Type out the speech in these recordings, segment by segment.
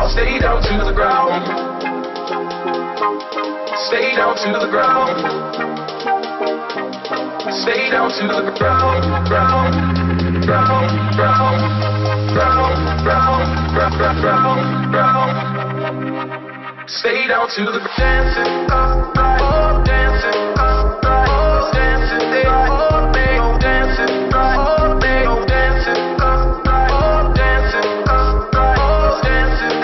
stay down to the ground. Stay down to the ground. Stay down to the ground, ground, ground, ground, ground, ground, ground, ground, ground. Stay down to the dancing upright, oh, dancing upright, oh, dancing upright, oh, dancing upright, oh, dancing upright, oh, dancing upright, oh, dancing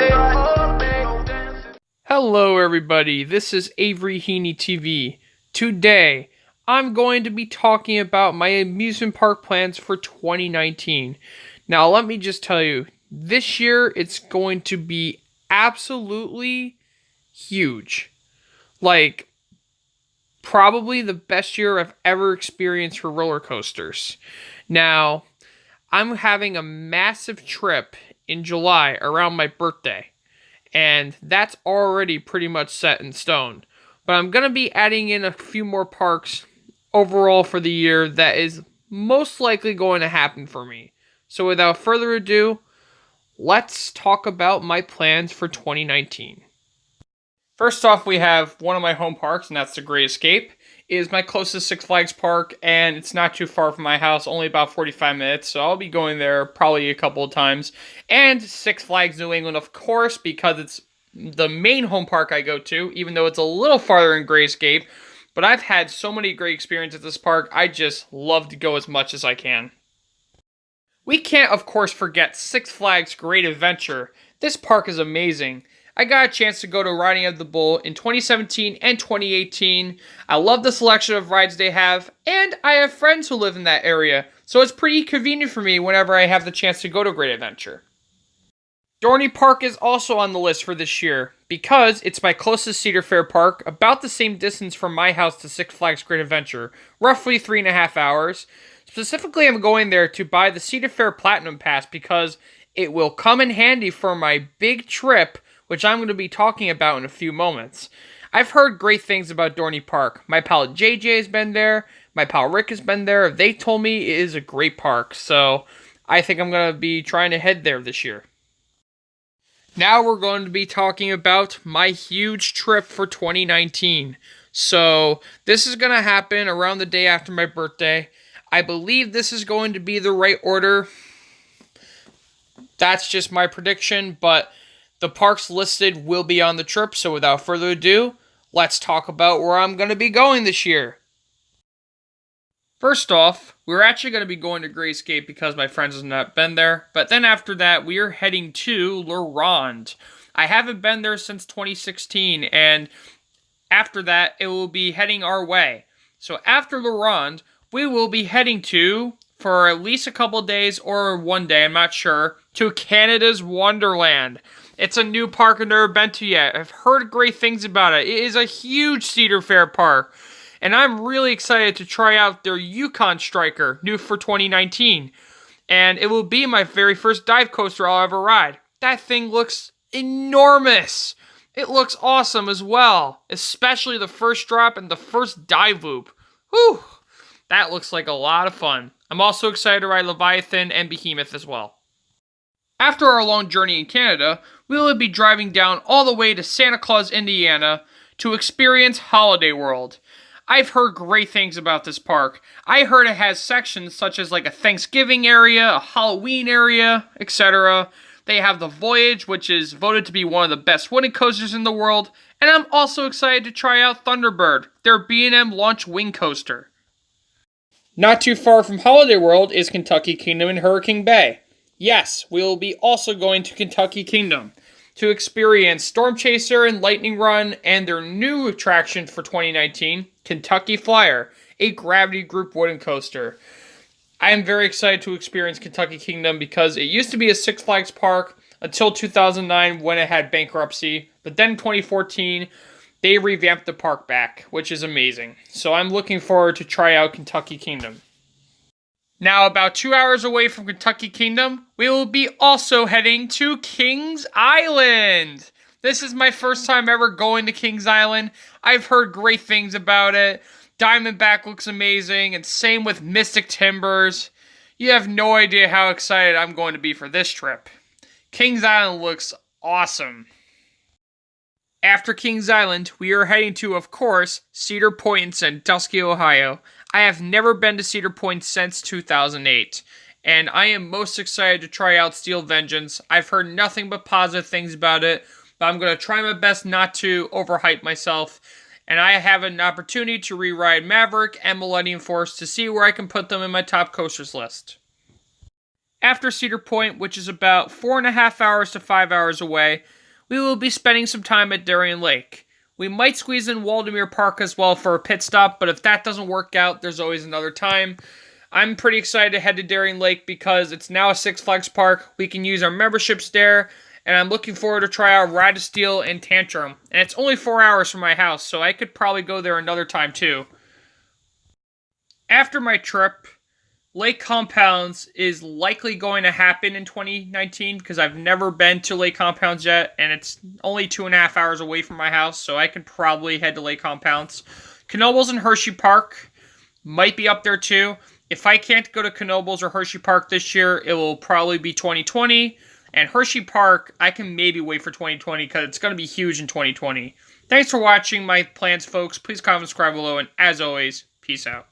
upright, oh, dancing. Hello everybody, this is Avery Heaney TV. Today, I'm going to be talking about my amusement park plans for 2019. Now, let me just tell you, this year it's going to be absolutely huge. Like, probably the best year I've ever experienced for roller coasters. Now, I'm having a massive trip in July around my birthday, and that's already pretty much set in stone. But I'm going to be adding in a few more parks overall for the year that is most likely going to happen for me. So without further ado, let's talk about my plans for 2019. First off, we have one of my home parks, and that's the Great Escape. It is my closest Six Flags park, and it's not too far from my house, only about 45 minutes, so I'll be going there probably a couple of times. And Six Flags New England, of course, because it's the main home park I go to, even though it's a little farther in Great Escape. But I've had so many great experiences at this park, I just love to go as much as I can. We can't, of course, forget Six Flags Great Adventure. This park is amazing. I got a chance to go to Riding of the Bull in 2017 and 2018. I love the selection of rides they have, and I have friends who live in that area, so it's pretty convenient for me whenever I have the chance to go to Great Adventure. Dorney Park is also on the list for this year, because it's my closest Cedar Fair park, about the same distance from my house to Six Flags Great Adventure, roughly 3.5 hours. Specifically, I'm going there to buy the Cedar Fair Platinum Pass because it will come in handy for my big trip, which I'm going to be talking about in a few moments. I've heard great things about Dorney Park. My pal JJ has been there, my pal Rick has been there. They told me it is a great park, so I think I'm going to be trying to head there this year. Now we're going to be talking about my huge trip for 2019. So this is going to happen around the day after my birthday. I believe this is going to be the right order. That's just my prediction, but the parks listed will be on the trip. So without further ado, let's talk about where I'm going to be going this year. First off, we're actually going to be going to Great Escape because my friends have not been there. But then after that, we are heading to Le Ronde. I haven't been there since 2016, and after that, it will be heading our way. So after Le Ronde, we will be heading to, for at least a couple days or one day, I'm not sure, to Canada's Wonderland. It's a new park I've never been to yet. I've heard great things about it. It is a huge Cedar Fair park. And I'm really excited to try out their Yukon Striker, new for 2019. And it will be my very first dive coaster I'll ever ride. That thing looks enormous. It looks awesome as well, especially the first drop and the first dive loop. Whew, that looks like a lot of fun. I'm also excited to ride Leviathan and Behemoth as well. After our long journey in Canada, we will be driving down all the way to Santa Claus, Indiana to experience Holiday World. I've heard great things about this park. I heard it has sections such as like a Thanksgiving area, a Halloween area, etc. They have the Voyage, which is voted to be one of the best wooden coasters in the world. And I'm also excited to try out Thunderbird, their B&M launch wing coaster. Not too far from Holiday World is Kentucky Kingdom in Hurricane Bay. Yes, we will be also going to Kentucky Kingdom to experience Storm Chaser and Lightning Run and their new attraction for 2019, Kentucky Flyer, a gravity group wooden coaster. I am very excited to experience Kentucky Kingdom because it used to be a Six Flags park until 2009 when it had bankruptcy, but then in 2014 they revamped the park back, which is amazing. So I'm looking forward to try out Kentucky Kingdom. Now, about 2 hours away from Kentucky Kingdom, we will be also heading to Kings Island. This is my first time ever going to Kings Island. I've heard great things about it. Diamondback looks amazing, and same with Mystic Timbers. You have no idea how excited I'm going to be for this trip. Kings Island looks awesome. After Kings Island, we are heading to, of course, Cedar Point in Sandusky, Ohio. I have never been to Cedar Point since 2008, and I am most excited to try out Steel Vengeance. I've heard nothing but positive things about it, but I'm going to try my best not to overhype myself, and I have an opportunity to reride Maverick and Millennium Force to see where I can put them in my top coasters list. After Cedar Point, which is about 4.5 hours to 5 hours away, we will be spending some time at Darien Lake. We might squeeze in Waldemere Park as well for a pit stop, but if that doesn't work out, there's always another time. I'm pretty excited to head to Darien Lake because it's now a Six Flags park. We can use our memberships there, and I'm looking forward to try out Ride of Steel and Tantrum. And it's only 4 hours from my house, so I could probably go there another time too. After my trip, Lake Compounds is likely going to happen in 2019 because I've never been to Lake Compounds yet, and it's only 2.5 hours away from my house, so I could probably head to Lake Compounds. Knoebels and Hershey Park might be up there too. If I can't go to Knoebels or Hershey Park this year, it will probably be 2020. And Hershey Park, I can maybe wait for 2020 because it's going to be huge in 2020. Thanks for watching my plans, folks. Please comment and subscribe below, and as always, peace out.